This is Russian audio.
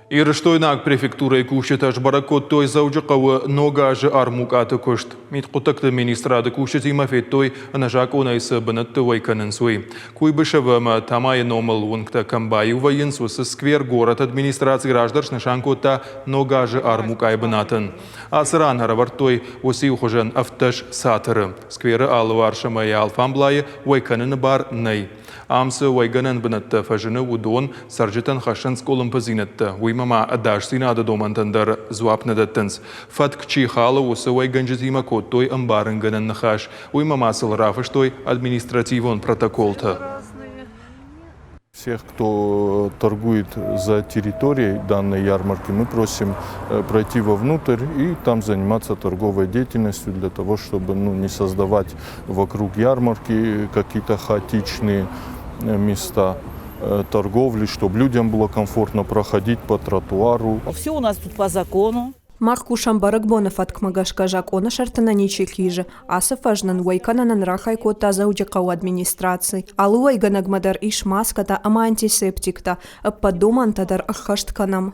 Ирыштойнак префектура кушеташ баракот той заужақавы ногажы армукаты көшт. Мит құтықты министрады кушет имафет той анажак онайсы бынытты вайканын суй. Куйбышевыма тамайы номыл ункта камбайы вайын сусы сквер город администрации граждарш нашанкота ногажы армукай бынатын. Асыран хараварт той оси ухожан авташ сатыры. Скверы алываршамай алфамблайы вайканын бар ней. Амсы вайганын бынытты фажыны удон саржитан хашынск олымпызинетті. Уймама адаш синады домантандар зуапнадаттынс. Фаткчи халы осы вайганжызима коттой амбарынганын нахаш. Уймама сылрафыштой административон протоколты. Всех, кто торгует за территорией данной ярмарки, мы просим пройти вовнутрь и там заниматься торговой деятельностью для того, чтобы не создавать вокруг ярмарки какие-то хаотичные места торговли, чтобы людям было комфортно проходить по тротуару. Все у нас тут по закону. Маркушам баракбона фаткмагашка жакона шартана ничекиже, аса фажнан вайкананан рахай кота заудякау администрации. Алу вайганагмадар иш маската ама антисептикта, подумантадар ахаштканам.